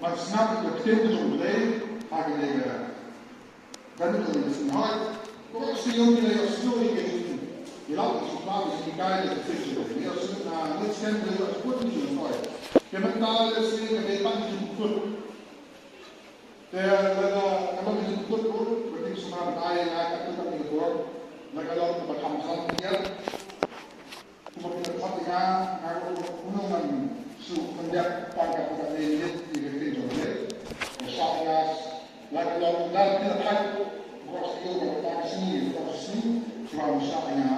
maar snap ik dat kind zo beleefd, ga ik denken, dat is toch niet hard. Kom eens de jongen die als story geven. Je laat het zo klaar, dus die kijken dat het fiction is. Je als het naar niet schendelen, als het goed niet zo mooi. Je met taal is zeggen, je kan niet goed. Kalau kita ikut pun, berarti semua budaya yang kita tak ikut. Dan kalau kita berkamsal dia, kemudian ketika aku menunggu suku penjat pangkat kita ini di negeri Jordan, misalnya, lagi kalau kita tidak beros itu kita sini, cuma misalnya,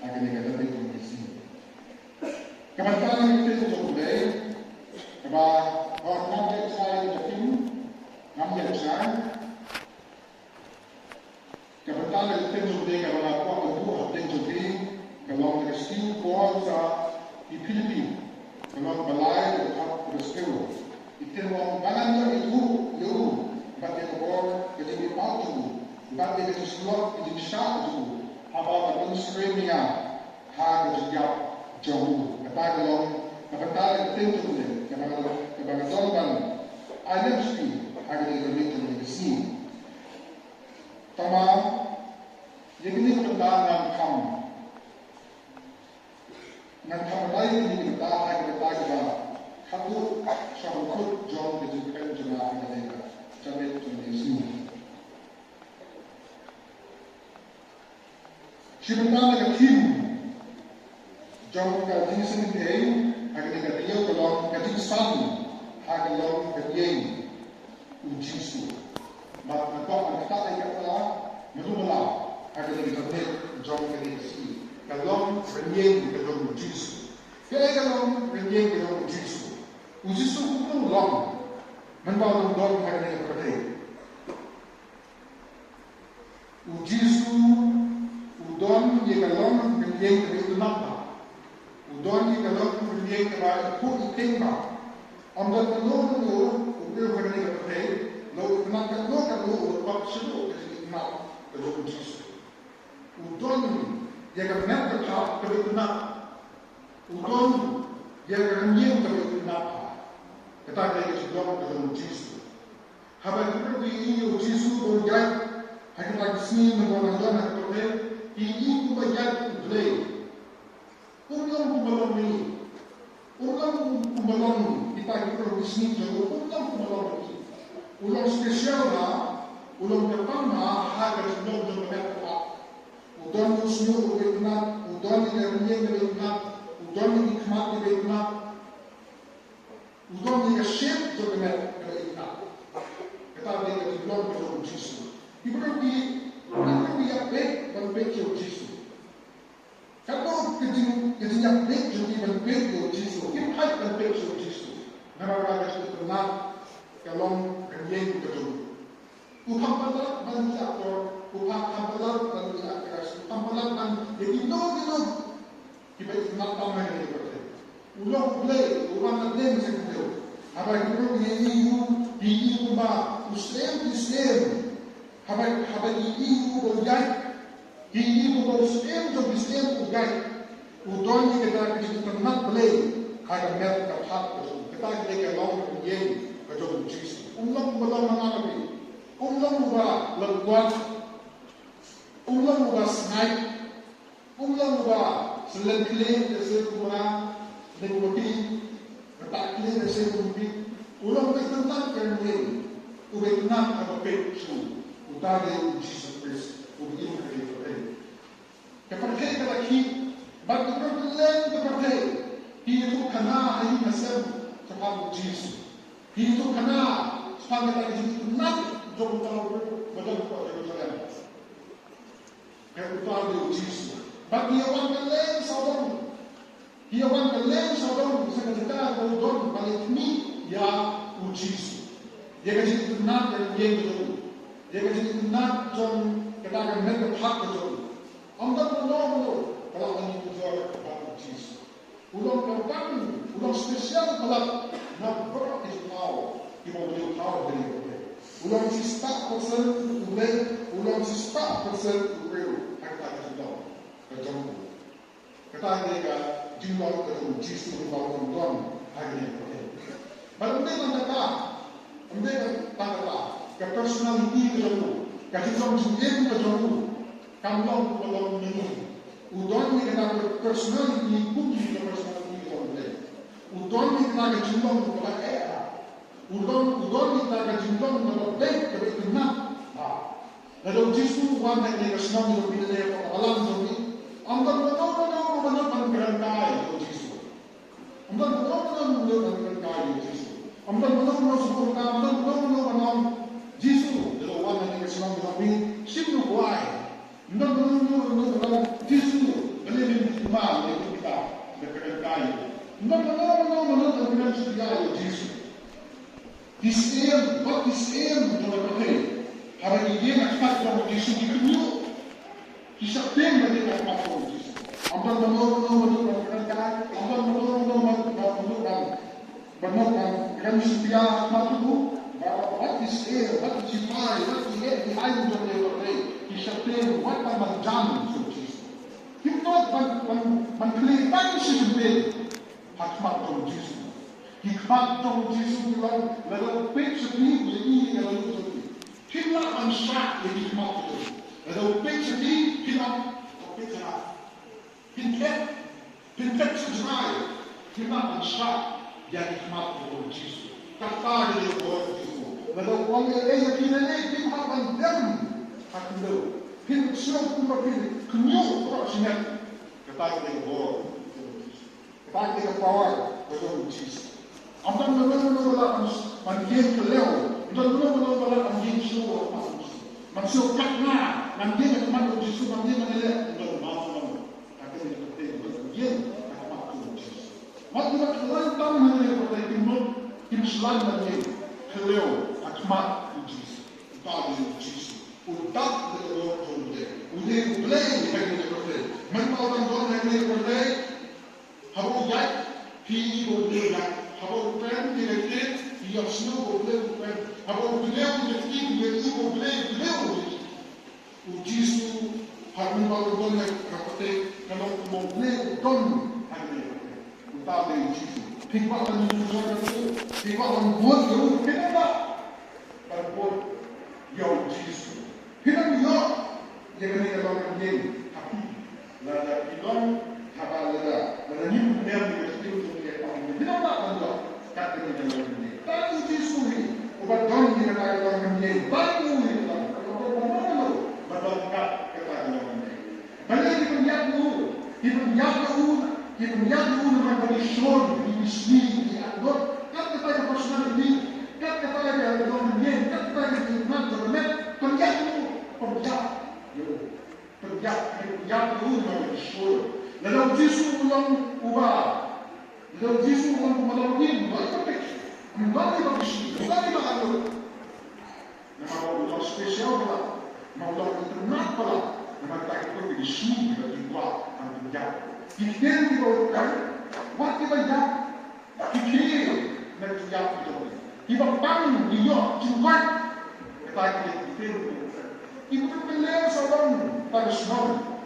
akan kita berikan di sini. Kemudian kita Jordan, bahwa orang yang saya yakin Namanya besar, kebetulan itu juga kalau apa itu ada juga kalau rescue force di Filipina, kalau balai atau rescue itu mau balanya itu bagi orang jadi dipatu, bagi itu slot jadi satu, apa administrasinya harga juga jauh, kata kalau kebetulan itu juga kalau orang ada sih agar diberikan di sini. Tamam, jadi ini kebenaran Nan lain ini kita akan kita satu sahut jauh dijadikan jemaah mereka. Jadi di sini. Sebenarnya kim jauh ke di sini agar kita dia kalau ke di sana agar kalau ke dia Jisu, maka kau akan kata menulah agar kita lihat jauh dari sini. Kalau renyeng kalau Jisu, kalau renyeng kalau Jisu, Jisu pun long, membawa dong agar kita pergi. Jisu, udon ye kalau renyeng kalau napa, udon ye kalau renyeng kalau pun itemba, ambil kalau Wil van de Heer, loop naar de loop wat ze doen, dat is niet maar de loop Jezus. Hoe dan je kan net de taal terug naar, hoe dan je kan niet terug naar, dat is de loop Jezus. Hebben we die Jezus door jij, hij kan laten zien met wat dan het probleem, die niet hoe jij bleef. Hoe lang belong niet? Hoe lang belong kita itu di sini juga ulang spesial ulang pertama harga sebelum berapa ulang musuh berkenaan ulang yang berkenaan ulang yang hikmat berkenaan ulang yang syek berkenaan kita ada di dalam dalam Yesus berarti yang baik dan baik Yesus kalau kejadian baik jadi dan baik Yesus kita dan baik Yesus Naraga itu benar kalau kerjaan itu. Upah padat dan diatur, upah padat dan diatur, upah padat dan jadi no kita nak tahu yang itu. Ulang play, ulang ada mesti itu. Apa itu yang ini bah Islam. Apa ini berjaya, ini berislam jauh Islam berjaya. Udahnya kita nak play, agar mereka dapat kita kita lawan yang betul Yesus. Ulang mengalami, ulang lengkuat, ulang snack, ulang selengkling keseluruhan demokrasi, ketaklian keseluruhan, ulang tentang kerjaan, tentang apa pesu, utara Yesus Kristus, ubin kerja. Kepercayaan lagi, bagi perbuatan kepercayaan, itu kena hari nasib kepada Yesus. Itu kena sebagai lagi nak jom tahu betul pada Yerusalem. Kepada Yesus. Bagi orang lain saudara, seketika bodoh balik ni ya Yesus. Dia kasi nak yang betul. Dia kasi nak jom kita akan mendapat betul. Anda betul kalau ini betul kepada Yesus. Ulang pertama, ulang spesial kalau nak berat itu tahu, kita boleh tahu dari itu. Ulang sista persen, ulang sista persen itu kita tahu. Kecuali kita ada jumlah itu Yesus berbangun hari ini. Malam ini ke personality ke jamu, ke hitam jengkel ke jamu, kamlong kolong ini. Udon ni kena ke personality kunci ke personality ke jamu. Udon ni kena ke jumlah ke era. Udon ni kena ke jumlah ke baik ke benar. Lalu jisu wan yang ni kesenang yang bila dia alam jamu. Amdan benar panggilan kaya jisu. Amdan benar kaya jisu. Amdan benar sebut nama. Amdan benar jisu. Lalu wan yang ni kesenang jamu. Siapa buai? Amdan benar jisu. Beli ni mal yang kita panggilan kaya. Amdan benar panggilan setia jisu. Disem, buat disem dalam perkara. Hari ini nak cepat dalam jisu dikenyu. Kisah tem bagi nak cepat dalam jisu. Amdan benar panggilan kaya. Amdan benar kan setia cepat tu. What is air? What is fire? What is air behind the way? Kisah tem, what am jam so jisu. Kita mengkelihatan sesuatu hikmat dalam jisu. Hikmat dalam jisu bilang lalu pek sedih jadi lalu sedih. Kita ansyak jadi hikmat itu. Lalu pek sedih kita pek sedih. Pintek sesuai kita ansyak jadi hikmat dalam jisu. Kata dia buat jisu. Lalu orang yang kita ni kita bandem hak lu. Kita semua pun pilih kenyuk terus ni. Kata dia buat. Kata dia power dalam jisu. Amdan benar mandian keleo, amdan benar mandian semua manusia. Manusia katna, mandian kemat Yesus, mandian menelak, amdan mahu. Akan dipercayai mandian kemat Yesus. Mandian kelantan menelak pada timur, timslan mandian keleo, kemat Yesus. Tadi Yesus. Utak keleo jomde, udah belai bagi dipercayai. Menpau orang yang dipercayai, haru yak, hi boleh yak. Habang friend direktif, dia semua boleh friend. Habang beliau direktif, dia ibu beliau. Ujisu, habang malu yang rapat, kalau mau beliau don, hari utah dari ujisu. Pihak yang menjual itu, pihak yang buat itu, kenapa? Berbuat yang ujisu. Kenapa ya? Jangan ni kalau kerjin, tapi lada idon, habang lada ni beliau direktif untuk dia. Kenapa anda tak mengenal ini? Tak ujisu ini. Ubat don di negara orang ini. Baru ini. Kalau mana berdoa kepada orang ini. Balik di penjat lu. Di penjat dengan beri syur. Di bisni. Di adot. Kat kepada personality. Kat kepada orang ini. Kat kepada iman. Penjat lu. Penjat lu dengan beri syur. Lalu ujisu yang ubah. Lalu Yesus orang melalui kembali bahagian. Nama orang spesial pula, nama orang ternak pula, nama tak itu di sini bagi buat anjing. Kita ni orang, waktu kita fikir nak siap itu. Kita bangun dia cukup kita fikir. Kita pilih seorang pada semua.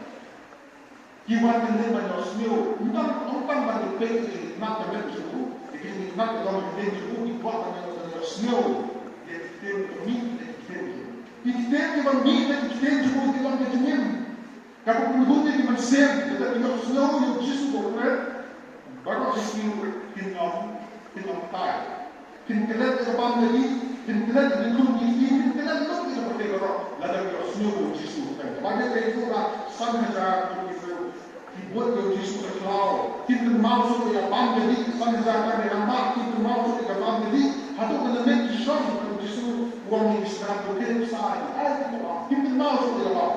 Iwan ini banyak semua, orang banyak pergi nak terlihat juga, jadi nak kalau kita juga dibuat banyak semua, jadi kita minat kita minat kita juga dalam kejumian. Kalau penghuni di Mesir, kita tidak semua yang Yesus berkata, baru semua kita tay, kita lihat depan lagi, kita lihat di dalam diri, kita lihat dalam kita berkata, lalu semua Yesus berkata, bagaimana itu lah sangat dibuat oleh Yesus terkelau. Kita masuk ke dalam jadi sanjatan yang mak kita masuk ke dalam jadi atau elemen Islam kalau Yesus orang yang sekarang berkata saya. Kita masuk ke dalam.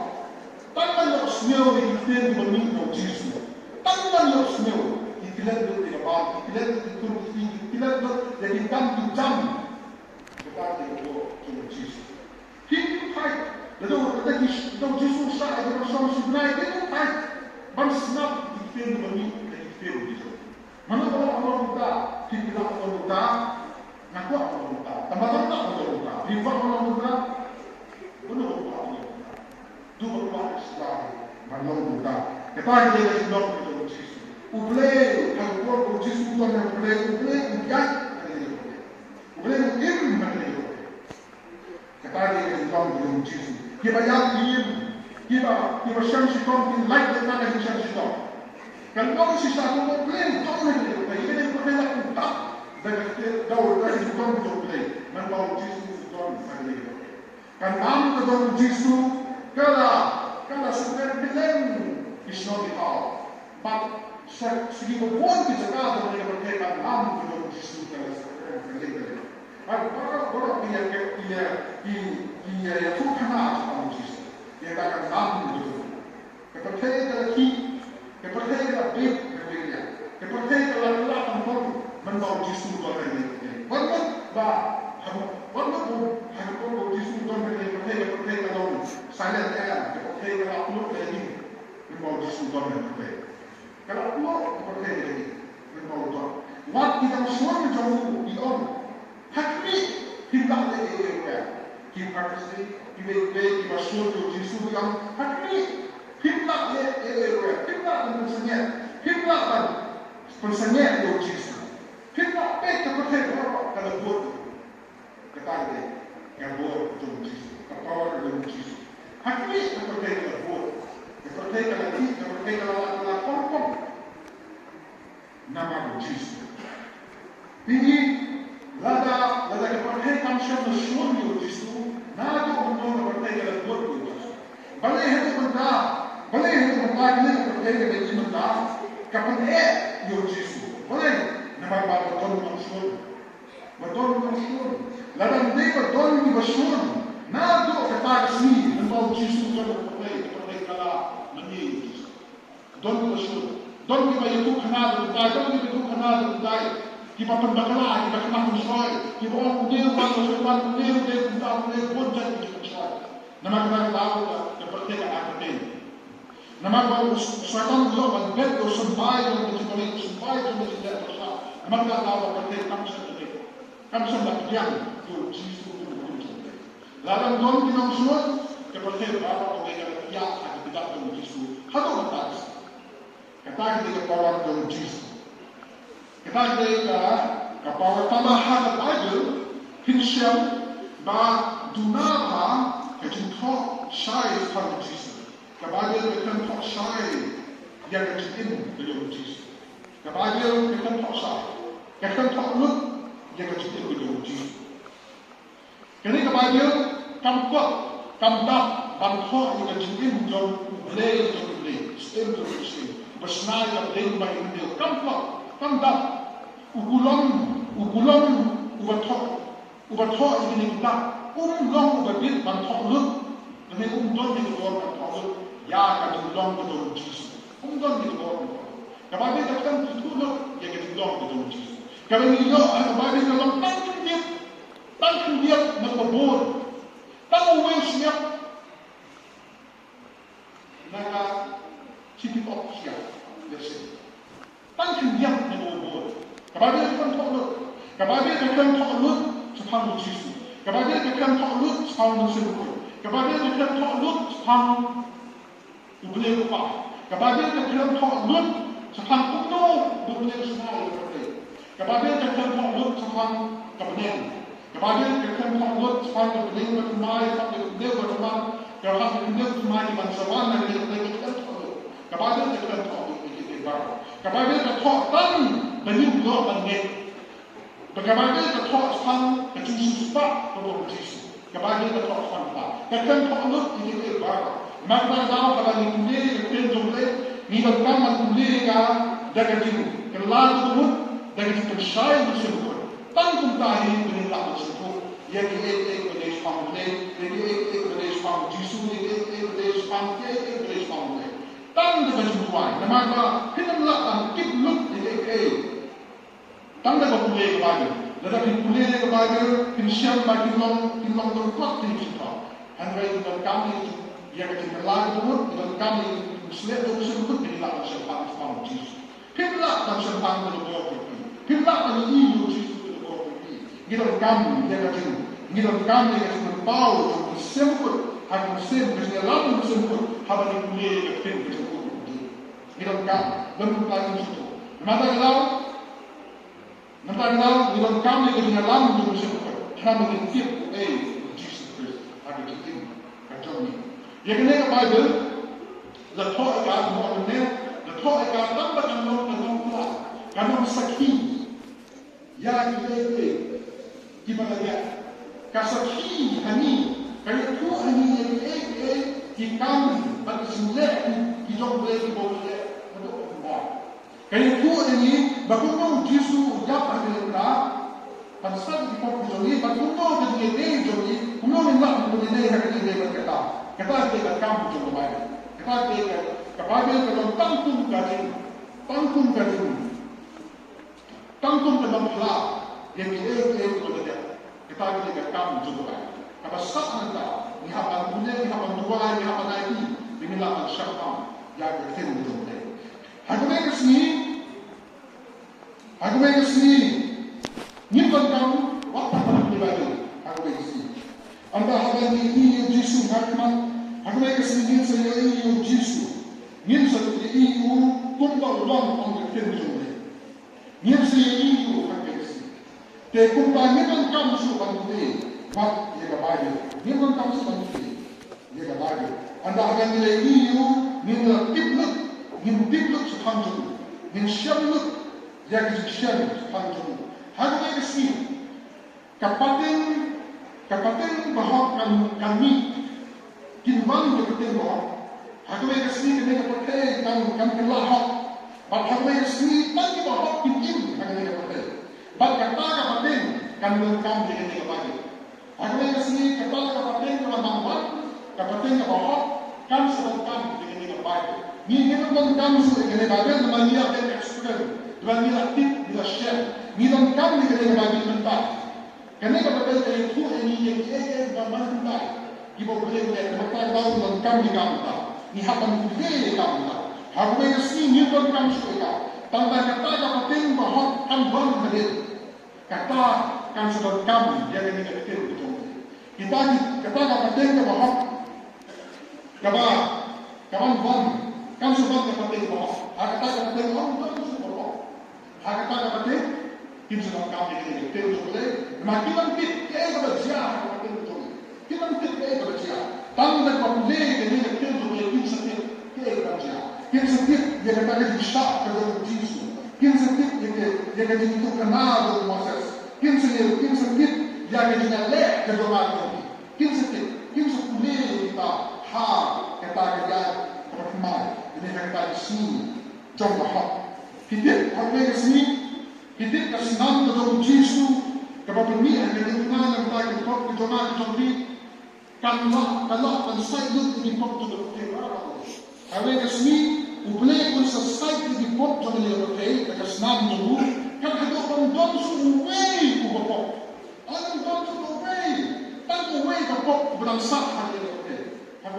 Tangan yang semua kita meminta Yesus. Tangan yang semua kita lihat di dalam. Kita lihat di turun kita lihat jadi ganti jam. Kita dibuat oleh Yesus. Kita fight. Lalu kita Yesus saya bersama sebenarnya kita fight. Bersnap dikir bagi dikir itu. Mana orang muda, kita orang muda, nak orang muda, tambah orang muda, rival orang muda, benar orang muda. Dua orang Islam, orang muda. Kita ini Islam itu Yesus. Ublay, kalau orang Yesus itu yang ublay, ublay. con của Jesus. Khi bà giáo im, khi bà xem si con thì like để ta cái xem si con. Kalau kau si satu kau plan, kau nak dia, tapi dia kau nak kau tak, dah kau dah itu kau tu plan, mana Jesus kau nak dia. Kan nam kau Jesus, kalau sebenarnya plan is not how, but segi berbuat kita kalau dia berkaitan nam kau Jesus kalau sebenarnya. Kalau dia tu kenal sama Jesus, dia akan nam kau. Kepercayaan kita kepercayaan bib berbeda, kepercayaan Allah ampun membawa Yesus Tuhan ini. Walaupun Yesus Tuhan ini kepercayaan Allah, saya kepercayaan Allah ini membawa Yesus Tuhan ini. Kalau Allah kepercayaan ini membawa Tuhan. Waktu kita semua menjauh di orang, hakmi kita ada kita pasti kita suruh Yesus yang hakmi. Himla pensanya do Jesus. Himla peta percaya kalau buat kata yang buat do Jesus. Kapal do Jesus. Hakmi percaya kalau buat. Percaya kalau kita percaya kalau kompon. Nama do Jesus. Ini lada kepercayaan kami semua do Jesus. Nada untuk percaya kalau buat do Jesus. Balai itu benar. Boleh untuk mengajar kepada kita mental, kepada yang Jesus. Boleh, nama betul maksud. Lalu dia betul ni maksud. Nado kata sini, nama Jesus kepada kala menjadi Jesus. Betul maksud. Betul kita itu kenal betul, betul kita itu kenal betul. Kita pendakala, kita kenal betul. Kita orang dia orang dia pun jadi betul. Nama kita tahu kepada kita. Nama kau syaitan juga berbeza dengan sampai dengan tidak bersah. Nama kita tahu berarti kami sedang diam tu Jesus tu betul. Lalu don kita semua seperti apa mereka tiap hari tidak dengan Jesus. Hadu batas. Kata kita power dengan Jesus. Kata kita power tambahan Bible Hinsham ba dunaba kejutho syai pada Jesus. Kepada kita tak syai yang kecil beliau Jesus. Kepada kita tak syai, kita tak lut yang kecil beliau Jesus. Kini kepada kampuk, kampuk, bangkok yang kecil jom boleh, stem tu stem. Bersenai yang boleh baik dia. Kampuk, ukulong, ubatok ini kita. Long ubabit bangkok lut, dengan don di luar bangkok lut. Ya, kami long betul Jesus. Umdon di bawah. Kami datang tutup, ya kita long betul Jesus. Kami kami long tangkap dia membobor. Tahu siap. Naga cipit opsiap, desi. Tangkap dia membobor. Kami datang tutup, sepang Jesus. Kami datang tutup, sepang Yesus. Kami datang tutup, sepang boleh lupa. Kepada kita tak lut, sekarang kuno boleh semua seperti. Kepada kita tak lut, sekarang kebenaran. Kepada kita tak lut, sekarang kebenaran berkembang, sampai kebenaran berkembang. Kalau kebenaran berkembang di bangsawan dan kita tak lut. Kepada kita tak lut, kita baru. Kepada kita tak dan benih blok banyak. Bagaimana kita tak sekarang kecil sebab berburu Jesus. Kepada kita tak sekarang. Kita tak lut, kita baru. Maka dalam pada ini kita jumlah ni dalam kuliah ka daga jiru kelar tu daga percaya bersungguh tanggung tahi berilah bersungguh ya kita berdes pamle jadi berdes pam jisu berdes pam berdes pamle tang daga jual nama kita nak kip look tang daga kuliah lagi daga kuliah lagi kinsyam bagi long berkuat kita handai kita kami yang kita lalu dengan kami muslim itu sebut bila sempang sempang Jesus. Bila dan sempang berdoa pergi. Bila dan ibu Jesus berdoa pergi. Kita kami yang kita kami yang berbau untuk semput akan semput dalam semput habis kuliah yang kita semput. Kita kami berdoa itu. Mata kita kami yang dalam semput. Kami tiap Jesus Kristus. hagi kikim kajoni yakne ka Bible la thoa ka mo ne la thoa ka tamba kan no pula kan sakhi ya ki ki balaya ka sakhi hani kaya tu hani ki kam ba sinle ki jong le ki boleh kaya tu ini bakuno Jisu ya pada pasal di pop joli bakuno de de joli kuno minta kuno de hari de berkata kata de kam joli mai kata de kapabel kalau tangkum gaji tangkum dalam pula yang de kuno de kata de kam joli mai kata sah anda ni hapan punya ni hapan dua ni hapan lagi dimilah syafam ya berfirman joli Aku mengesni nyimpan kamu waktu pada pribadi. Aku mengesni. Anda haban ini Yesus hakman. Aku mengesni ini saya ini Yesus. Ini saya ini kumpul orang orang terjun. Ini saya ini aku mengesni. Tapi kumpul nyimpan kamu sudah berdiri. Mak ia kembali. Nyimpan kamu sudah berdiri. Ia kembali. Anda haban ini Nin tipluk sepanjang, nin syamluk yang syam sepanjang. Hanya kesini, kapaten bahwa kami kinman kapaten bahwa, hanya kesini kami kapaten kan kelahak, but hanya kesini tadi bahwa kinjim hanya kapaten, but kata kapaten kan lengkap dengan kapaten. Hanya kesini kata kapaten kapaten kapaten bahwa kan selengkap dengan kapaten. Ni memang kamu sudah kena bagian dengan dia dan eksperen, dengan dia tip, dia share. Ni dalam kamu kena bagian mentah. Kena kepada dia itu ini yang mana mentah. Ibu boleh mentah tahu dalam kamu mentah. Ni hapan boleh kamu mentah. Aku mengerti ni dalam kamu sudah. Tanpa kata kapaten bahwa kamu hadir. Kata kan sudah kamu dia kena kapaten betul. Kita kata kapaten bahwa kawan kan sebab kapaten bahwa kata kapaten orang tu sebab kata kapaten kita sebab kami ini kita boleh makin kita berjaya kapaten betul kita berjaya tanpa boleh kita boleh kita berjaya kita setiap dia kata kita syak kepada Yesus kita setiap dia kata itu kenal dengan Moses kita setiap dia kata lek kepada kita setiap boleh kita kata kerja performa ini kata sini jom bahak kita harus sini kita kesenang dengan Yesus kepada ni ada dengan yang kita kau kejoman jombi kalau pensai lu di pop tu berkata harus sini boleh pun selesai di pop jombi berkata kesenang dulu kan ada orang dom suway ku pop orang dom suway tanpa way ke pop berangsa hari berkata aku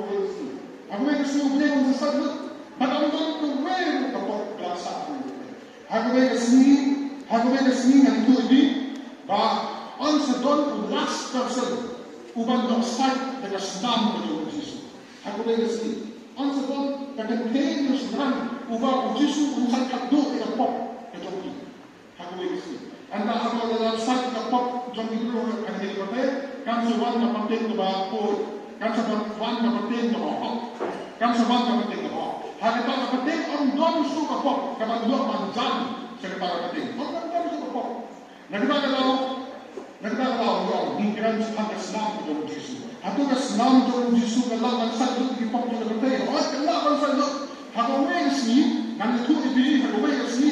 mengerti boleh pun selesai lu Macam tu way kapok berasa ni. Aku mengesni yang itu ini, bah on sedon last person uban dok side dengan senam dengan Yesus. Aku mengesni on sedon dengan pain senam uban Yesus unsai kado dengan pop kejoki. Aku mengesni. Anda aku dalam side kapok joki dulu kan di kota kan sewan kapaten ke bawah, kan sewan kapaten ke bawah, kan sewan kapaten ke bawah. Hanya tak penting orang dom suka pop, kalau dua manjang sekitar penting. Orang dom suka pop. Negara kalau orang migran sepanjang Islam dengan Yesus. Atau Islam dengan Yesus kalau mansal di pop juga penting. Orang kalau mansal itu, kalau orang sini, nanti tu dipilih kalau orang sini,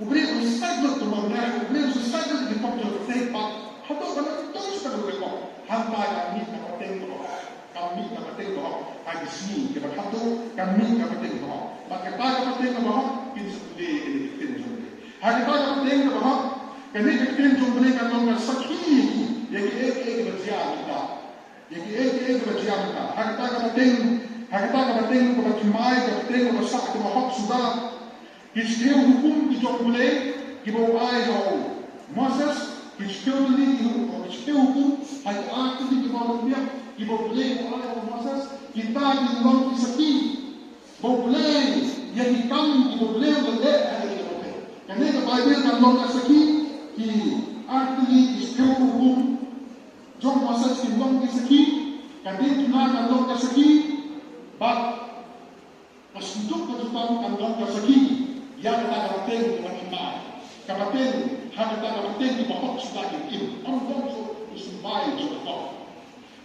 uberi usai tu mana, uberi usai di pop juga penting. Atau kalau tu suka dengan pop, hantar kami dapat tengok. Kami dapat tengok di sini kita berhatu kami dapat tengok. Maka kita dapat tengok kita boleh tengok. Hari kita dapat tengok kami tengok boleh kan orang sakit yang berjaya kita. Yang berjaya kita. Hari kita dapat tengok kepada cumai dapat tengok besar kepada sudah. Kita hukum kita boleh kita ayah Moses kita hukum hari aku di bawah dia. Kita boleh oleh Moses kita diulang disaki boleh yang kami boleh boleh hari ini kerana Bible kan long disaki ki arti istilah hukum jom Moses diulang disaki Kadang tunan andong kasaki, bat pasunduk ketutan andong kasaki, yang kata katen dengan imai. Katen, hanya kata katen di bawah sudah kim. Andong so sumbai so kau.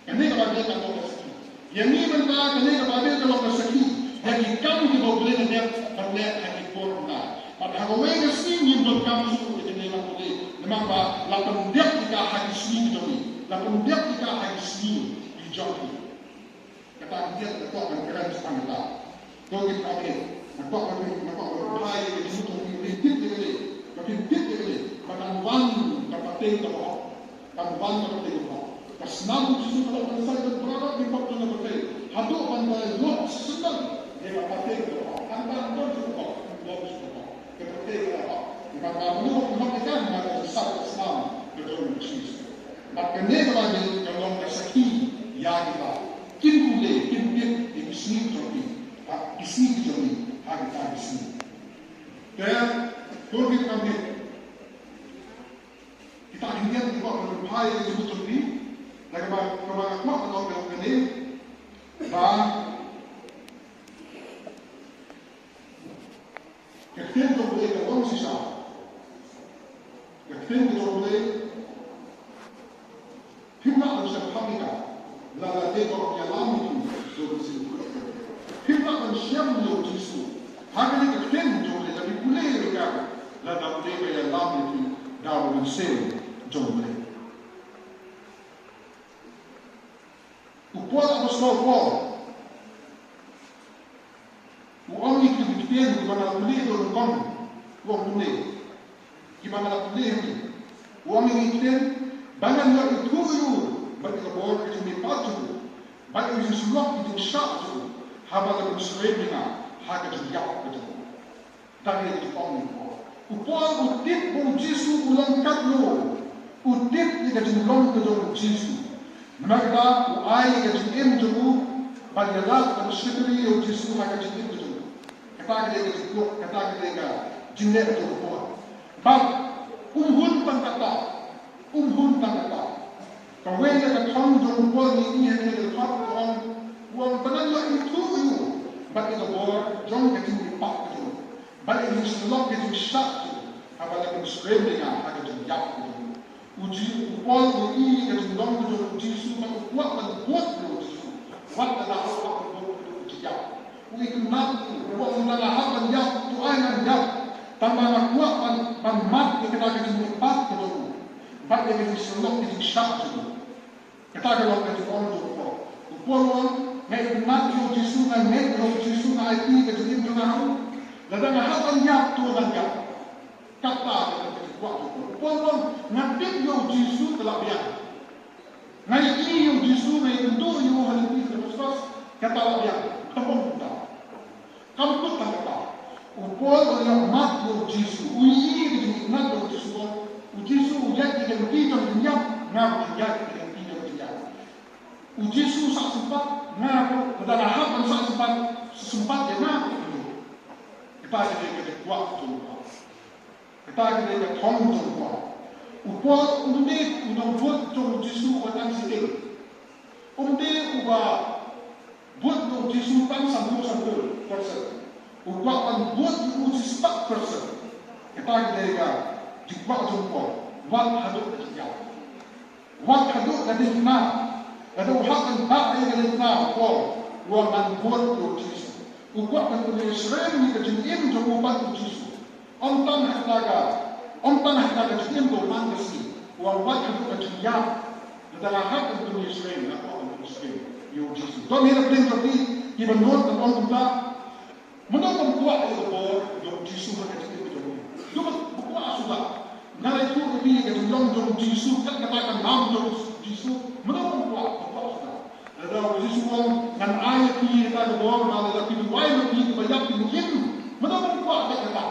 Kadang katen andong kasaki. Yang ini mentah kadang katen andong kasaki. Yang kamu di bawah boleh dia berlihat hati korna. Pada hari ini sini yang kamu suruh jadi nak boleh. Memang lapan dia kita hati sini jadi. Lapan dia kita hati sini. Jadi, kata dia ketua bergerak setengah tak. Kau kita akan nampak berpai di situ pintit dia, pintit dia. Bahkan wan dapat tengok, kan wan dapat tengok. Kesenam di situ kalau selesai berada di bawah dalam berpai. Haduk bandai lot senang dia dapat tengok. Anda tengok, tengok. Kepada dia, bahkan menurut mereka ada besar kesenam betul betul. Bahkan dia lagi kalau kesaki. Ya kita, kin boleh, kin dia di sini terjadi, di sini terjadi, kita di sini. Dan kalau kita ambil, kita ingat juga berupaya yang betul ini, lagi bagaimana kuat atau bagaimana ini, dan kita boleh dalam sisa, kita boleh, kita harus berpamitan. Lala tengok yang lama itu, so bersih. Kita akan siap untuk Yesus. Hari ini kita boleh, tapi boleh juga. Lala tengok yang lama itu, dah bersih, boleh. Upah apa semua? Uang ini kita gimana boleh itu uang boleh. Gimana boleh ini? Uang ini kita banyak yang itu. Bagi kebor itu mipatu, bagi itu sulap itu satu, haba itu sebenarnya hak itu jauh itu, tapi itu orang itu. Upah utip pun Yesus ulang katlo, utip jika jumlah kedua Yesus. Mereka uai jika jumlah itu, bagi Allah dan sekali Yesus hak itu itu. Kata kita itu, kata kita jumlah itu upah. Bab umhun pangkata. Kau yang kamu jom buat ini yang kita dapat uang benar itu bagi kebor jom kita dipak itu, bagi Islam kita syak itu, apalagi Muslim dengan ada jejak itu. Uji upah ini kita jom kita uji sudah buat itu, buat adalah apa buat jejak. Uji kenal uang adalah apa jejak Tuhan jejak, tambah buat mat kita dipak itu, bagi Islam kita syak itu. Kita kalau kita orang tu, upon ngay nabi Yesus ngay Yesus ngay ti kita jadi mengaku, lalu ngahap anjak tu anjak, kata kita buat tu, upon nabi Yesus telah biar, ngay Yesus ngay tentu hal ini terus kata biar, tempung kita, kamu tu tak kata, upon yang nabi Yesus, uyi kita nabi Yesus, Yesus yang kita kita menjam, nabi yang Uji susah sempat ngaku, dan aham susah sempat dia ngaku itu. Kita jadi kuat tu, kita jadi thong tu kuat. Upah undi buat tu Yesus buatan sini, undi buat tu Yesus tan sambil persen, upah buat tu Yesus 4%. Kita jadi kuat tu kuat, wat hadut terjadi, wat hadut dari mana? Ada uhakan tak yang kita tahu, uang buat Yesus. Uang kan punya Israel ni kejenim jawapan Yesus. Om tanah kata kejenim jawapan Yesus. Uang buat itu kejeniam. Dalam hak punya Israel, apa orang Israel? Yesus. Don hidup dengan tapi di menurut orang kita, menurut kuat itu bor Yesus kejenim jawapan. Cuma kuat sudah. Nala itu lebih kejenim Yesus kan katakan nam Yesus. Menurut kuat. Ada Yesus dengan ayat ini kita berdoa pada lagi dua lagi banyak mungkin menurut kuat kita kata.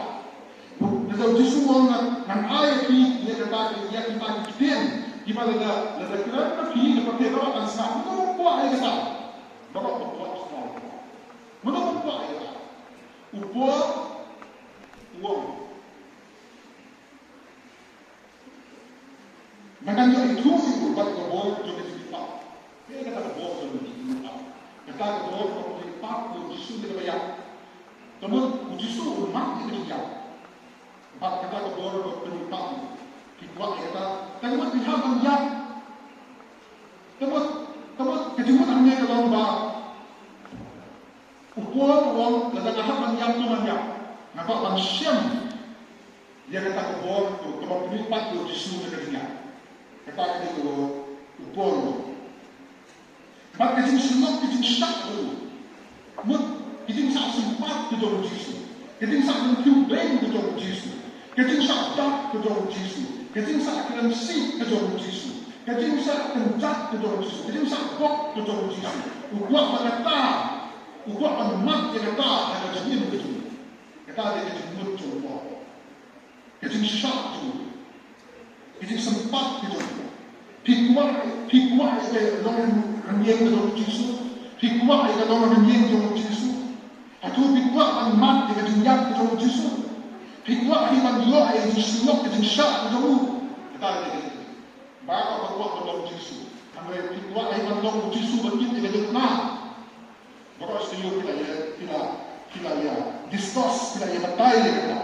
Ada Yesus dengan ayat ini dia kata dia kita kirim di mana ada kira lagi seperti itu akan sama menurut kuat kita. Menurut kuat semua. Menurut kuat kita. Upah uang. Makanya itu bagi kebor juga kita. Kaya kata kebuah dalam hidup. Kata kebuah kalau lipat ujisu dia bayar. Namun ujisu umat dia kerja. Kata kebuah kalau lipat dibuat kata. Namun lihat banyak. Namun kejumlah hanya kalau bah. Ukuran orang ladang banyak tu banyak. Nampak manusia. Dia kata kebuah kalau lipat ujisu dia kerja. Kata kebuah ukuran. Maka kita semua kita syak dulu. Kita syak sempat ke dalam Yesus. Kita syak mencuba ke dalam Yesus. Kita syak dak ke dalam Yesus. Kita syak kelensi ke dalam Yesus. Kita syak kenjat ke dalam Yesus. Kita syak bok ke dalam Yesus. Ukuak berkata, ukuak bermat yang kata ada jenis begitu. Kita ada jenis coba. Kita syak dulu. Kita sempat ke dalam. Pikuak itu orang yang dalam Yesus. Pikuak itu orang yang dalam Yesus. Atau pikuak amat dengan jenjang dalam Yesus. Pikuak himan doa yang disuluk dengan syak dalam. Kita ada gitu. Bapak pikuak dalam Yesus. Sampai pikuak himan dalam Yesus begitu dengan nah. Bapak setuju kita ya diskus kita ya batai kita.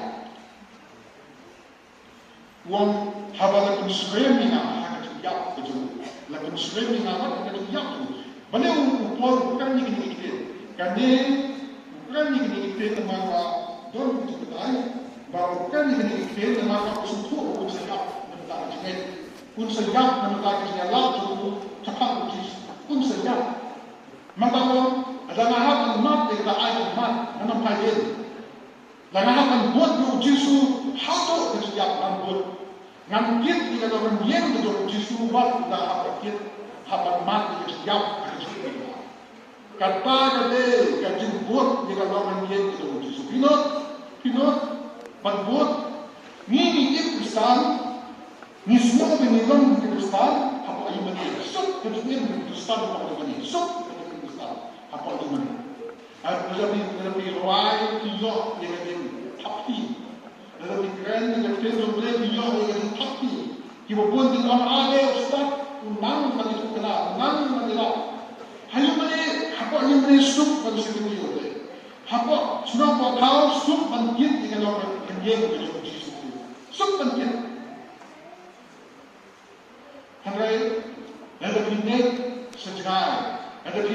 Uang habala pensuemina. Yak betul. Lagu sering mengamat dengan yak tu. Benda upor bukan ni kita. Kerana bukan ni kita maka don kita betul. Bahawa bukan ni kita maka usuh pun sedap menentang jenis. Pun sedap menentang jenis Allah tu cepat uji. Pun sedap. Maka ada nahap mat yang tak ada mat menampai dia. Nahap buat uji su hatu setiap buat. Ngangkit jika orang yang betul Yesus buat dah apa kit, apa mat yang siap Yesus. Kata kali kajian buat jika orang yang betul Yesus. Pinot, buat ni Kristen, ni semua penyelom Kristen, apa yang betul. Sok kemudian Kristen apa yang betul. Sok kemudian Kristen apa yang betul. Lebih rawai kiok yang ada tapi. Dalam pikiran yang kita boleh biar yang tapi kita pun tidak ada ustaz unang bagi kita unang bagi kita hanya boleh apa yang boleh sup bagi kita boleh apa sudah bakal sup bangkit dengan orang yang berjuang Yesus sup bangkit hari ada pindah sejarah dari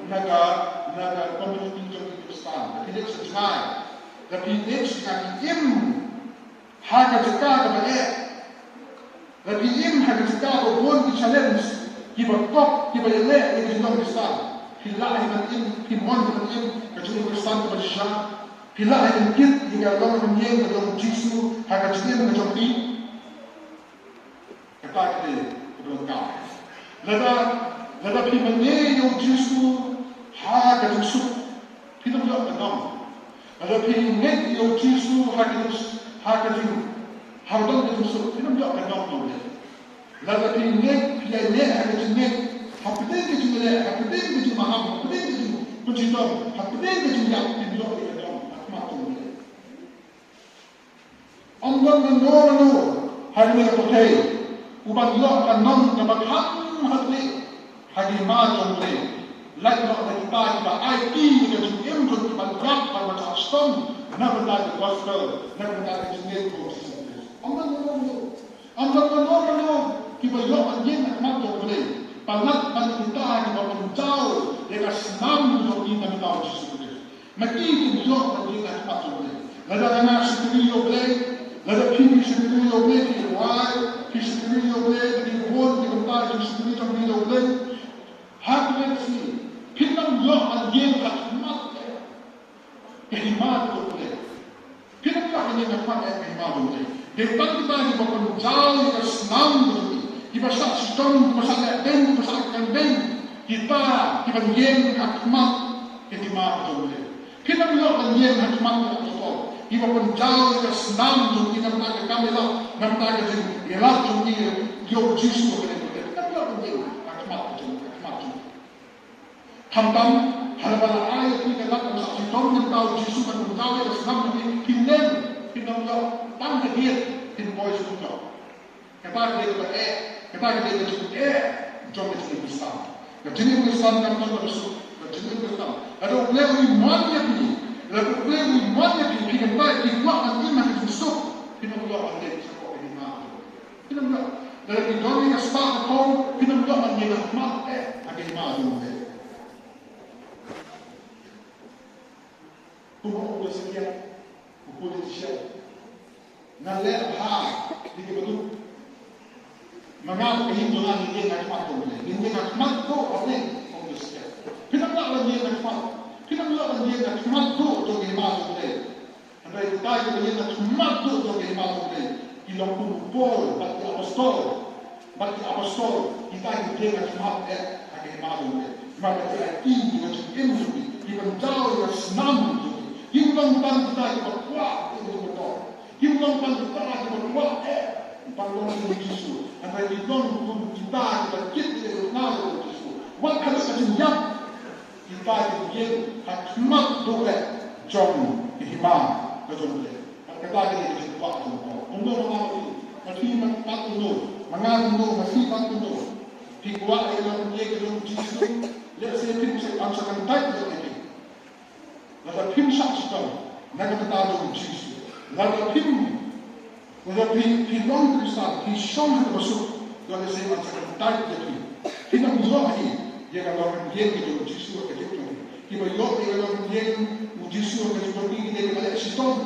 negara komunitas Kristen pindah sejarah tapi next kami harga cekar kepada tapi harga cekar berbun di challenge kita top kita elek yang jendong Kristen hilah yang kimon kecuali Kristen kepada Syah hilah yang kit hingga orang yang dalam Yesus harga cekar kecuali kata kita berlengkap lada pimane yang Yesus harga Yesus kita boleh tenang. Ada pingat yang Yesus hakatin hardon itu tidak ada nama. Lalu pingat pilih hakatin hapden itu maham hapden itu pencinta hapden itu yang tidak ada makmum. Allah menolak hari ini pakai uban Allah akan nom dapat hati hari malam boleh. Like not the body, but I feel that you input by God, by what I've done, never like the gospel, never like the miracle. I'm not kita yok anjing nak mato boleh. Palat bagi kita kita mencau, dia senam untuk kita tahu Yesus boleh. Mati kita yok anjing nak mato boleh. Lada anak sendiri yok boleh, lada kini sendiri yok boleh, kini sendiri yok boleh, kini buat di tempat sendiri yok boleh. Hati sih. Kita yok anjing tak mat. Kehimat boleh. Kita tak anjing tak mat kehimat boleh. Depan kita di bawah jauh kita senang boleh. Kita sak sistem, kita sak leben, kita sak kandeng. Kita anjing tak mat kehimat boleh. Kita yok anjing tak mat betul. Di bawah jauh kita senang boleh. Kita nak kami lah, nak jadi ialah jadi yo Yesus boleh. Kita yok anjing tak mat betul. Hantam halaman ayat ini dalam saksi Tuhan yang tahu Yesus dan tahu yang senang menjadi pindah tang dia tin boy suka. Kata dia John is the Son. The Jimmy Son comes on the soup, the Jimmy Son. I don't play with money at me. I don't play with money at me. He can buy, he walk and him and soup. He don't go and get support in his mouth. He don't go. That we don't need a start at home, he don't go and get a mouth there. I get mouth in there. Who will say, who will share? Now let high, he can do. Mengapa kehidupan ini nak mati boleh? Ini nak mati boleh kongsi. Kenapa dia nak mati? Kenapa dia nak mati tu kehidupan boleh? Anda itu tahu dia nak mati tu kehidupan boleh. Ilang pun bagi apostol kita itu dia nak mati kehidupan boleh. Maka dia ini nak impi, dia menjauh yang senang tu. Ilang pun kita itu kuat itu betul. Ilang pun kita itu kuat Panggilan Yesus, apa yang ditonton kita kita kenal Yesus. Waktu sebenarnya kita itu hikmat doa jom iman betul. Kata dia itu waktu. Untuk masih masih patuh. Hikmat yang dia itu Yesus. Lihat saya pun akan tak lagi. Lalu pun sahaja nak kata Yesus. Lalu pun Walaupun di non Kristen, di sana masuk dalam sebuah cerita jadi, kita melihat dia kalau dia itu Yesus itu, kita lihat dia kalau dia Yesus itu seperti dia kalau Kristen,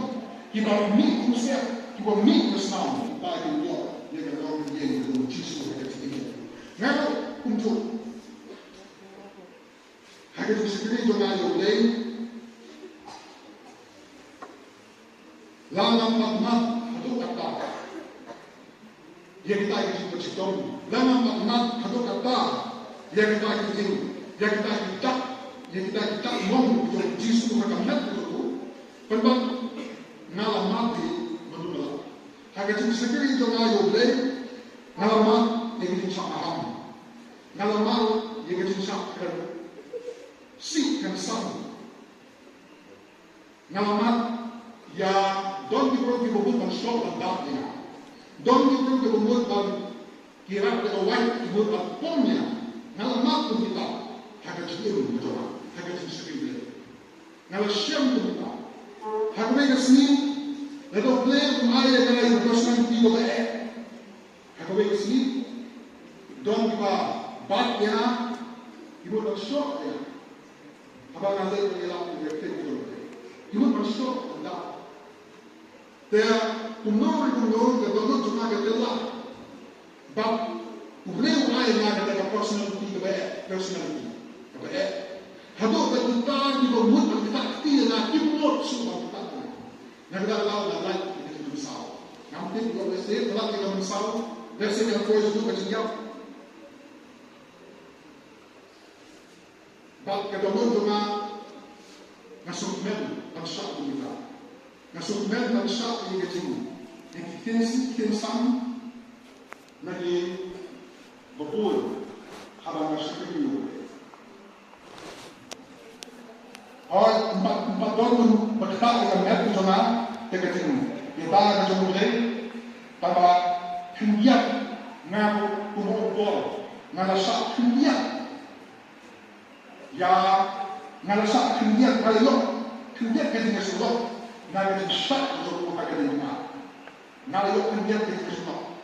kita mik Muslim, kita mik Islam, kita lihat dia kalau dia itu Yesus itu. Nah, untuk hanya seperti itu yang boleh, lama Hadu kata, yang kita ingin bercakap, lama makna hadu kata, yang kita ngomong yang Yesus akan itu, penting ngalam mati menurut. Hanya sekali itu ngayo boleh, ngalam mati yang kita paham, ngalam mati yang kita sakar, si kan sam, ngalam mati ya. Don't be broken with one shot and that thing. Don't be broken with one kira dengan white with a pomnya. Kalau mak pun kita harga cium betul, harga cium sekali. Kalau siam pun kita harga mereka seni. Lalu play kumaya kalau yang personality itu baik. Harga mereka seni. Don't kita bat ya, ibu tak shot ya. Abang nanti mengelak dia betul. Ibu tak shot dah. Dia umur dia baru cuma ketelah, bab umur orang yang ada personality kebaik. Hadut kita di bawah kita tidak imut semua kita. Negara lain lain kita misal. Nanti kalau saya telah kita misal, dari sini aku itu kecil. Bab ketemu cuma masuk mel, masuk kita. Masuk mel dan syak yang kecil, yang kita sam lagi betul, habang masuk itu. Empat tahun berkata dengan mel itu sana yang kecil. Kita kecil boleh, tapi kunjat ngaku kumur ngalasak kunjat, ya ngalasak kunjat kalau kunjat kecil sesuatu. Nabi syak untuk akademik. Nabi kerja di Islam.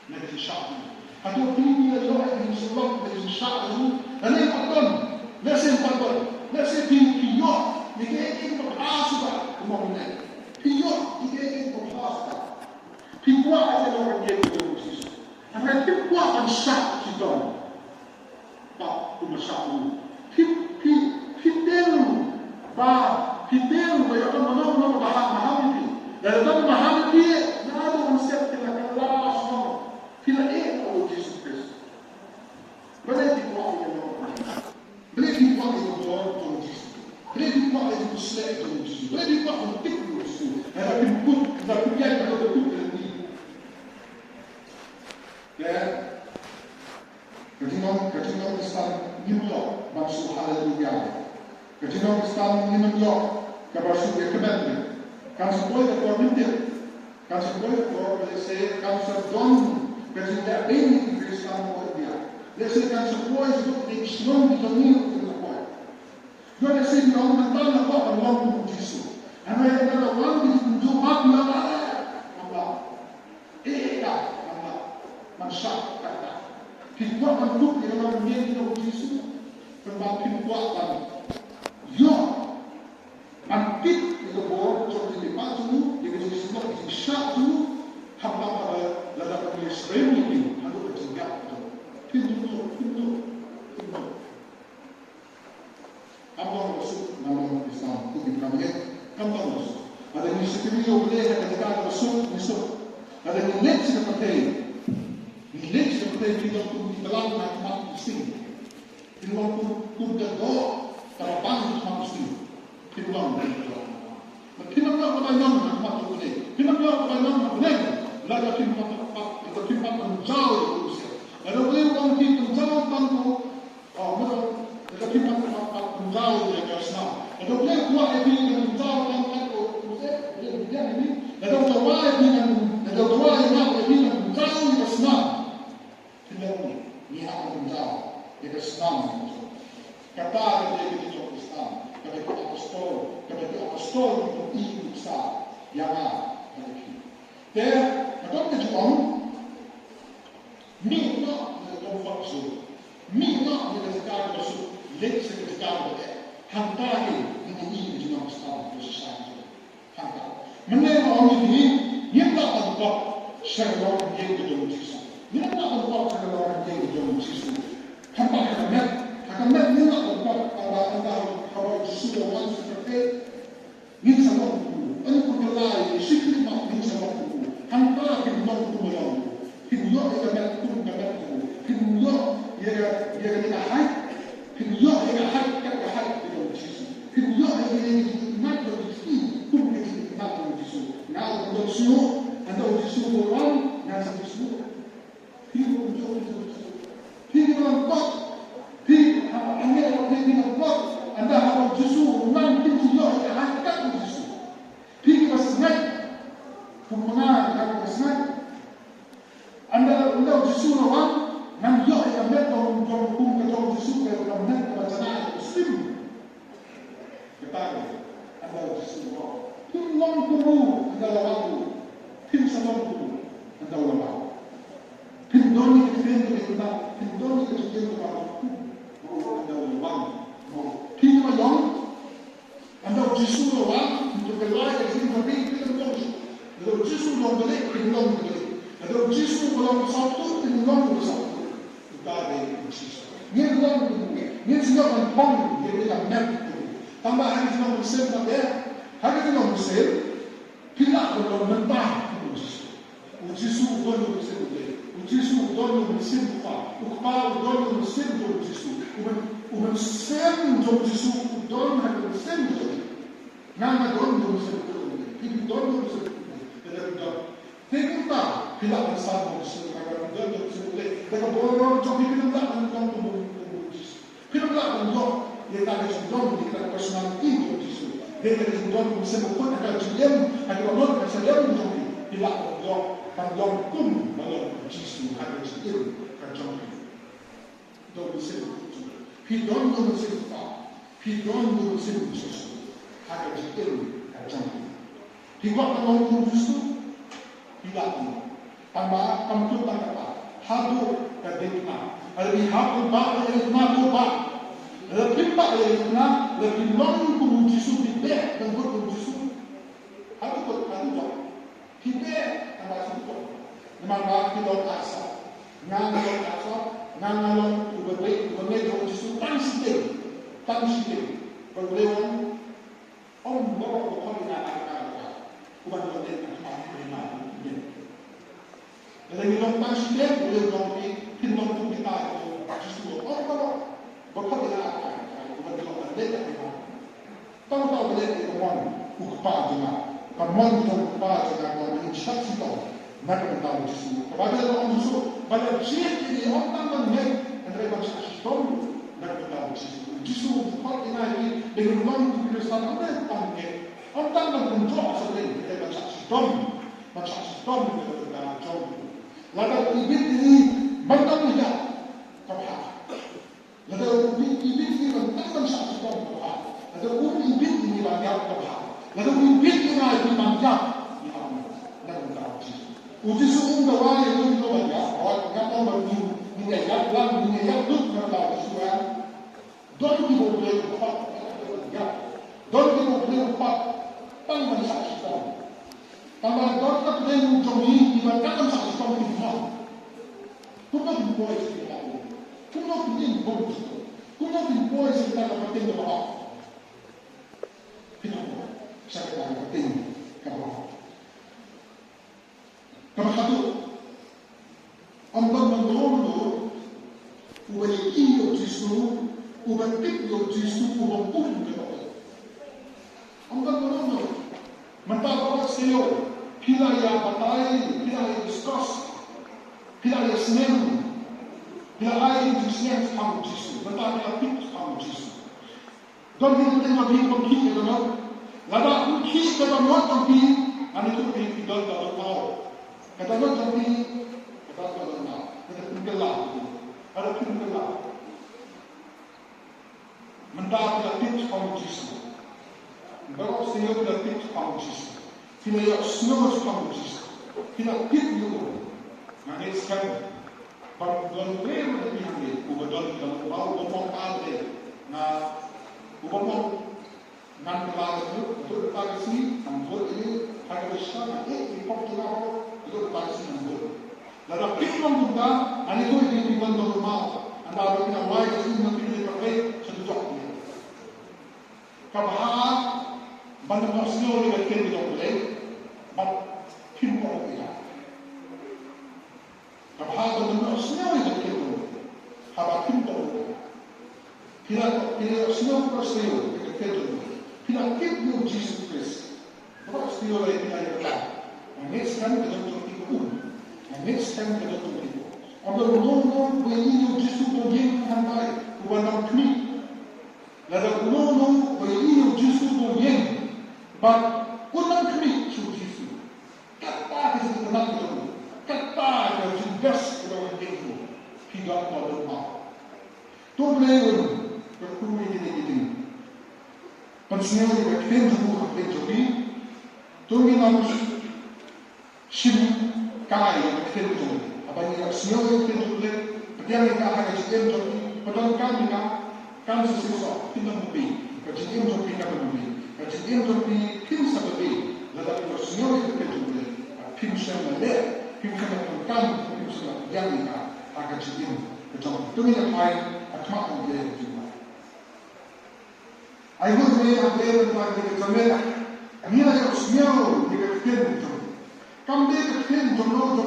Nabi syak. Atau tinggi Allah di Islam dari syak itu. Dan yang patut, nasi tinggi Jika berhasil, kemudian piyok jika berhasil. Piyok ada orang yang berhasil. Akan piyok akan syak kita. Pak pemasang. Hidden by a phenomenal Mahamadi. There is no Mahamadi, neither one said in a last one. Feel it of Jesus Christ. Believe it what you know. Believe it what you know to Jesus. Believe it what you select to Jesus. Believe it what you think you do. And I can put the together of the good and evil. Then, Katinom Islam New York, Masu Hallelujah. Katinom Islam New York. Kabarsu dia kembali. Kan sekolah ketua mintir. Kan sekolah ketua boleh saya kan sedon. Kerja ini Islam dia. Desse kan sebuah itu di Islam di dunia itu sebuah. Jadi sih orang mental apa Allah pun Yesus. Anda yang ada orang di Jumat mana? Allah. Allah. Masyarakat kata. Kita bentuk di dalam dunia itu Yesus. Kembali buatan. Yo. Antik itu boleh seperti di patu, di Yesus itu satu. Hamba pada ladang Israel ini harus berjaya. Pintu. Abang masuk nama Islam itu dipanggil abang masuk. Ada yang sekali boleh kata masuk. Ada yang lihat seperti kita pun di dalam macam mesti. Kita pun berdoa terbang macam mesti. Kita banyak macam boleh. Kita banyak boleh. Lalu kita menjauh. Ada boleh orang kita menjauh tanpa ada kita menjauh dari Islam. Ada boleh kuat ini dengan menjauh tanpa ini. Ada doa ini dengan menjauh dari Islam. Tidak boleh. Ini hak menjauh dari Islam. Kata dia itu Islam. Kata apostol itu ibu besar yang ada. Dia ada kejuang. Mina de faktor. Mina de sekarang masuk lekse sekarang ada. Hantar ini di dalam sekarang proses hantar. Mengenai orang ini, dia tak dapat serba yang dalam sisa. Dia tak dapat serba yang dalam sisa. Hantar hakamat dia tak dapat kalau sudah orang seperti ini sama aku. Ini perkelahi, sikit mak ini sama aku. Hantar kita malam. Hinyo ikamat kum kamat ko. Hinyo ika hay. Hinyo ika hay kat ilo Yesus. Hinyo ika mat lo Yesus. Kum ika mat lo Yesus. Na lo Yesus orang na sa Yesus. Hinyo Yesus. Hinyo bak. Hinyo bak. Anda harus Yesus man hinyo ika hay kat lo Yesus. Hinyo sengat. Kumana kat sengat. Anda Yesus orang yang yang metode hukum ketemu Yesus dalam bacaan Muslim. Kita Anda Yesus orang. Tim long guru Anda lawan. Tim salon guru Anda lawan. Tim doni kita. Tim doni kita Anda lawan. Tim malam Anda Yesus orang untuk berlari di sini Anda Yesus orang balik kita Ada Yesus dalam satu, dalam satu. Kita ada Yesus. Dia dalam dia sudah menpong, dia dalam net. Tambah hari dalam Mesir ada, hari dalam Mesir, kita dalam mentah Yesus. Yesus dalam Mesir ada. Yesus dalam Mesir apa? Ukpa dalam Mesir dalam Yesus. Sen dalam Yesus dalam hari Mesir dalam. Nama dalam Mesir dalam. Ini dalam Mesir dalam. Kita tidak bersama Yesus akan menjadi sebagai kita boleh jadi kita tidak akan Yesus. Kita tidak akan dia tak ada sebelum kita personality Yesus. Dia tak ada sebelum bisa membuat akan jiam akan Allah akan saya menjadi tidak akan kum dalam Yesus akan jiam akan jadi. Don't listen to he don't listen to he don't listen to Yesus akan jiam akan jadi. He buat Allah Yesus tidak tahu. Tambah kamu tak apa. Hadu kedekna. Lebih hadu bak lebih madu bak. Lebih bak lebih na lebih long kuncisu bibek dan kuncisu. Hadu bak. Bibek tambah suku. Nampak kita asa. Ngangalon asa. Ngangalon ubebek kuncisu tansitin. Perlewan. Om bawa kau nak apa? Kuban kita nak Jadi orang pasien boleh orang pintar tu kita Yesus. Kalau berkat dia apa? Bukan dia boleh tak apa. Tahu boleh dia orang ukpa juga. Kamu tu ukpa juga kalau instruksi tu. Mereka tahu Yesus. Kalau dia orang Yesus, pada siapa ini orang mana mereka sistem mereka tahu Yesus. Yesus berkat ini dengan orang Kristen mereka panggil. Orang mana pun jauh sekali mereka sistem mereka tahu. Lalu ibit ini bantang tidak. kapha lada ibit ni man takman sa kapha lada ibit ni man ya kapha lada ibit ni man ya ni am na ta uji su da wa ya ni no ya wa ga to ba ni ya la ni ya duk na la su ya don ki bo le kapha ya don ki bo le kapha tang man sa kapha tang don ka de mu jomi ni man takman sa kapha ni ma como que pode ser algo? Como que tem bom? Como que pode ser estar batendo a bola? Final, sabe que está batendo a bola. Kapag ang pagmamahalo, ubalikin yung Jisu, ubatik yung Jisu, ubangkong ka ba? Ang pagmamahalo, matapos sa'yo, kilaya batay, kilaya discuss, kilaya sineno, kilaya intusiyan sa pang Jisu, matapos sa pang Jisu. Doon hindi natin mabigpagkita ka na, lada kung kita ka mo ang pili, ano ito pinipidol ka ng tao. Katagot ang pili, katagot na, ada pinggala. Mentapos sa pang Jisu. Bago sa'yo pinapit sa pang Jisu. Pinayak snow sa pang Jisu. Pinapit yun. Nangis kami. Pag doon kayo na pinagin, ubadon ka ng bawa, upang padre, na upang nangkalaga nyo, ito pagkasi, ang buwan ini, pagkasya na ipang tulao, ito pagkasi ng buwan. Lalapit ng bunda, ang ito ibibigyan ng rumaw. Ang daro pinaway kasi ng pinipagay sa dudok niya. Kabahaan, bandang snow ni Gatin di Dokulay, but pinpo ila. Kabahaan, bandang snow ni Gatin di Dokulay, haba pinpo ila. Pinag snow ko sa iyo, Gatin di Dokulay. Pinakit yung Jesus Christ. Kapag sa iyo ay pinayagala. Ang next time, kadang ito and next time ka dato dito. Ang lagunong wainyo Jisu poging handay, kuwanang kmi. Lagunong wainyo Jisu poging, but kunang kmi su Jisu. Kata kasi kunang ito. Kata ka jinvest ka daw dito. Higat na daw ma. Tumayon, kakumay gini-gini. Pansinyaw ni Bakten Jabu Kapten Jabi, tuminang Shiri kaya yang kita tu, apa yang semua yang kita tu, petiang yang akan kita tu, petang kami kan sesuatu kita mungkin, kita tu kita mungkin, kita tu kita seperti, lalu kita semua yang kita tu, kita semua le, kita semua kan, kita semua yang kita akan kita tu yang lain, akmak yang kita tu. Ayo kita ambil kita semua, ini adalah semua kita tu. Kami ketin jono,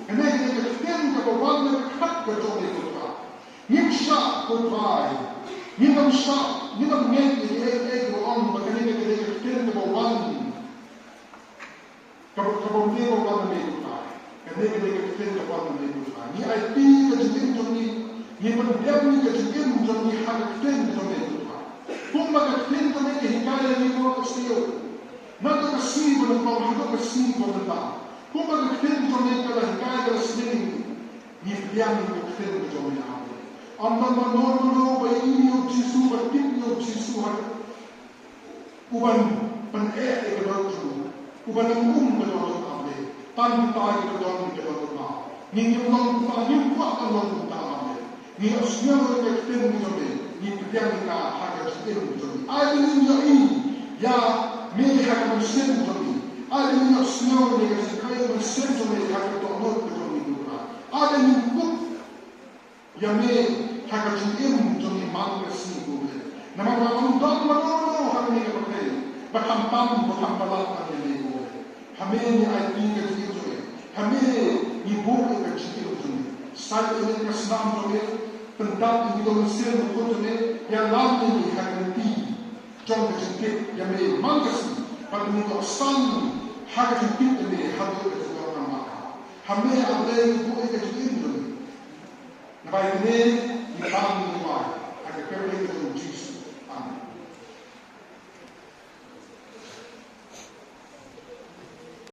kami ketin kawan kat jono itu tak. Nisha kutai, ninam sah, ninam mengeti orang, bagaikan kita ketin kawan. Kawan dia kawan itu tak. Kami ketin kawan itu tak. Ni IT ketin jono, ni pendiam ni ketin jono hal ketin jono itu tak. Kumba ketin jono hikayat ni kau kesiyo. Nada kasih berapa, nada kasih berapa. Kung mag-film jomi ka lang, kaya sling, nifliang mag-film jomi namin. Ang manonolo, bayin Jisu, batin Jisu, uban pan-e kadalto, uban ang kadalto namin. Tan tayo kadalto namin. Ninyong lang tayo pa kadalto namin. Ni asyaw mag-film jomi, nifliang ka hagas-film jomi. Ayon niya ya may hakamusin jomi. Ada yang snow ni kasi kaya magsenso ni hakatonod ko ni dura. Ada yang kuk yang may hakajuim jomi mangasi ko. Namang dong manono kami ni kapatid. Bakampam balat ni ko. Kami ni IT kasi jomi. Kami ni buo kasi jomi. Sa ini kasam jomi tentang itu mesin ko jomi yang lalu ni hakanti. Jom kasi yang may mangasi. Pag nito sang haga kita ni hadu ke orang maka, kami ada yang buat ke Hindu. Nabi ini imam ni mah, haga kerja itu Jesus.